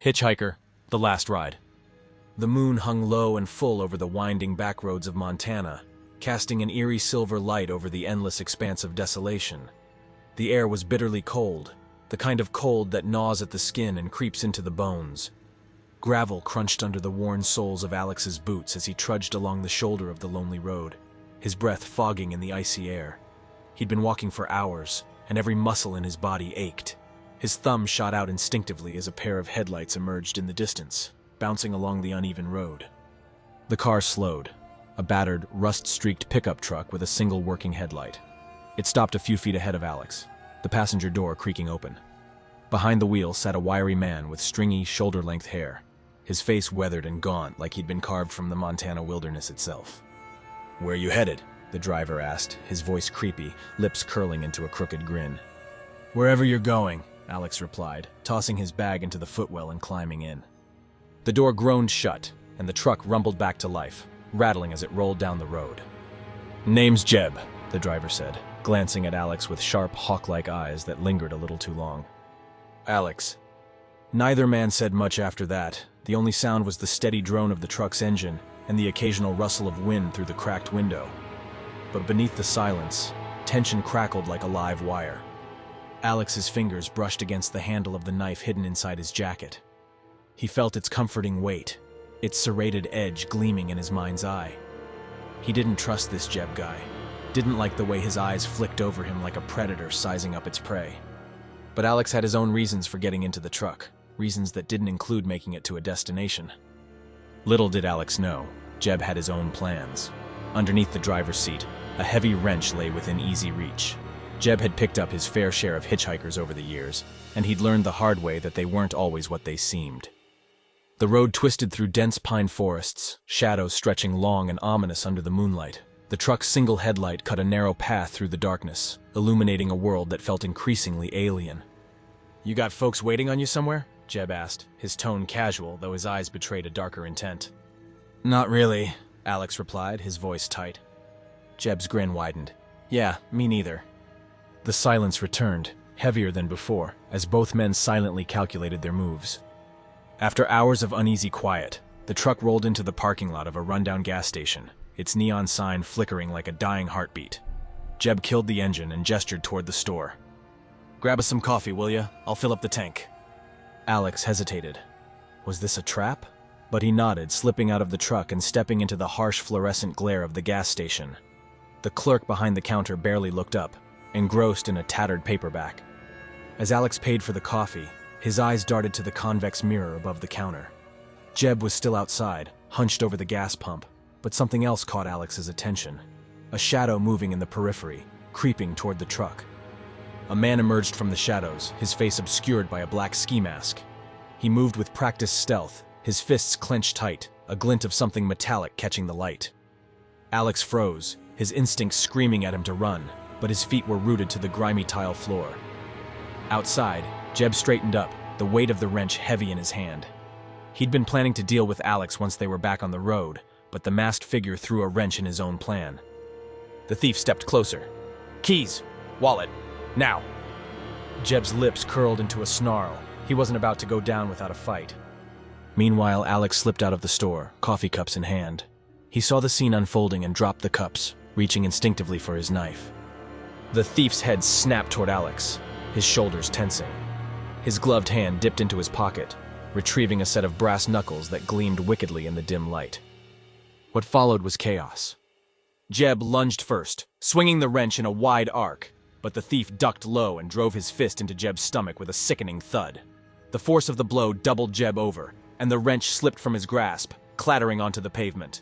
Hitchhiker, the last ride. The moon hung low and full over the winding backroads of Montana, casting an eerie silver light over the endless expanse of desolation. The air was bitterly cold, the kind of cold that gnaws at the skin and creeps into the bones. Gravel crunched under the worn soles of Alex's boots as he trudged along the shoulder of the lonely road, his breath fogging in the icy air. He'd been walking for hours, and every muscle in his body ached. His thumb shot out instinctively as a pair of headlights emerged in the distance, bouncing along the uneven road. The car slowed, a battered, rust-streaked pickup truck with a single working headlight. It stopped a few feet ahead of Alex, the passenger door creaking open. Behind the wheel sat a wiry man with stringy, shoulder-length hair, his face weathered and gaunt like he'd been carved from the Montana wilderness itself. "Where are you headed?" the driver asked, his voice creepy, lips curling into a crooked grin. "Wherever you're going," Alex replied, tossing his bag into the footwell and climbing in. The door groaned shut, and the truck rumbled back to life, rattling as it rolled down the road. "Name's Jeb," the driver said, glancing at Alex with sharp, hawk-like eyes that lingered a little too long. "Alex." Neither man said much after that. The only sound was the steady drone of the truck's engine and the occasional rustle of wind through the cracked window. But beneath the silence, tension crackled like a live wire. Alex's fingers brushed against the handle of the knife hidden inside his jacket. He felt its comforting weight, its serrated edge gleaming in his mind's eye. He didn't trust this Jeb guy, didn't like the way his eyes flicked over him like a predator sizing up its prey. But Alex had his own reasons for getting into the truck, reasons that didn't include making it to a destination. Little did Alex know, Jeb had his own plans. Underneath the driver's seat, a heavy wrench lay within easy reach. Jeb had picked up his fair share of hitchhikers over the years, and he'd learned the hard way that they weren't always what they seemed. The road twisted through dense pine forests, shadows stretching long and ominous under the moonlight. The truck's single headlight cut a narrow path through the darkness, illuminating a world that felt increasingly alien. "You got folks waiting on you somewhere?" Jeb asked, his tone casual, though his eyes betrayed a darker intent. "Not really," Alex replied, his voice tight. Jeb's grin widened. "Yeah, me neither." The silence returned, heavier than before, as both men silently calculated their moves. After hours of uneasy quiet, the truck rolled into the parking lot of a rundown gas station, its neon sign flickering like a dying heartbeat. Jeb killed the engine and gestured toward the store. "Grab us some coffee, will ya? I'll fill up the tank." Alex hesitated. Was this a trap? But he nodded, slipping out of the truck and stepping into the harsh fluorescent glare of the gas station. The clerk behind the counter barely looked up, engrossed in a tattered paperback. As Alex paid for the coffee, his eyes darted to the convex mirror above the counter. Jeb was still outside, hunched over the gas pump, but something else caught Alex's attention. A shadow moving in the periphery, creeping toward the truck. A man emerged from the shadows, his face obscured by a black ski mask. He moved with practiced stealth, his fists clenched tight, a glint of something metallic catching the light. Alex froze, his instincts screaming at him to run, but his feet were rooted to the grimy tile floor. Outside, Jeb straightened up, the weight of the wrench heavy in his hand. He'd been planning to deal with Alex once they were back on the road, but the masked figure threw a wrench in his own plan. The thief stepped closer. "Keys! Wallet! Now!" Jeb's lips curled into a snarl. He wasn't about to go down without a fight. Meanwhile, Alex slipped out of the store, coffee cups in hand. He saw the scene unfolding and dropped the cups, reaching instinctively for his knife. The thief's head snapped toward Alex, his shoulders tensing. His gloved hand dipped into his pocket, retrieving a set of brass knuckles that gleamed wickedly in the dim light. What followed was chaos. Jeb lunged first, swinging the wrench in a wide arc, but the thief ducked low and drove his fist into Jeb's stomach with a sickening thud. The force of the blow doubled Jeb over, and the wrench slipped from his grasp, clattering onto the pavement.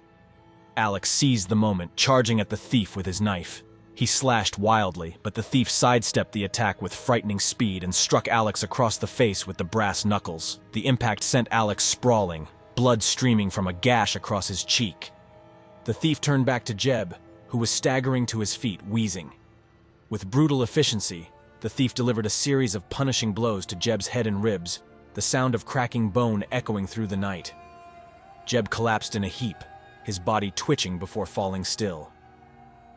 Alex seized the moment, charging at the thief with his knife. He slashed wildly, but the thief sidestepped the attack with frightening speed and struck Alex across the face with the brass knuckles. The impact sent Alex sprawling, blood streaming from a gash across his cheek. The thief turned back to Jeb, who was staggering to his feet, wheezing. With brutal efficiency, the thief delivered a series of punishing blows to Jeb's head and ribs, the sound of cracking bone echoing through the night. Jeb collapsed in a heap, his body twitching before falling still.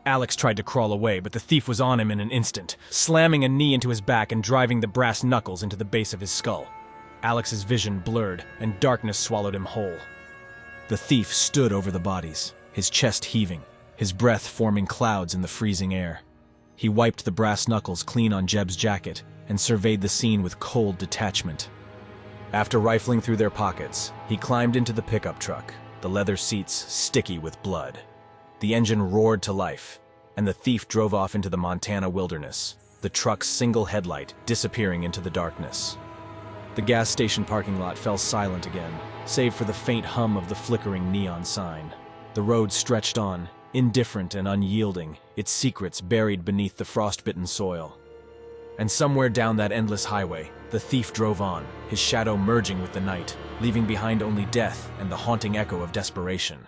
Alex tried to crawl away, but the thief was on him in an instant, slamming a knee into his back and driving the brass knuckles into the base of his skull. Alex's vision blurred, and darkness swallowed him whole. The thief stood over the bodies, his chest heaving, his breath forming clouds in the freezing air. He wiped the brass knuckles clean on Jeb's jacket and surveyed the scene with cold detachment. After rifling through their pockets, he climbed into the pickup truck, the leather seats sticky with blood. The engine roared to life, and the thief drove off into the Montana wilderness, the truck's single headlight disappearing into the darkness. The gas station parking lot fell silent again, save for the faint hum of the flickering neon sign. The road stretched on, indifferent and unyielding, its secrets buried beneath the frostbitten soil. And somewhere down that endless highway, the thief drove on, his shadow merging with the night, leaving behind only death and the haunting echo of desperation.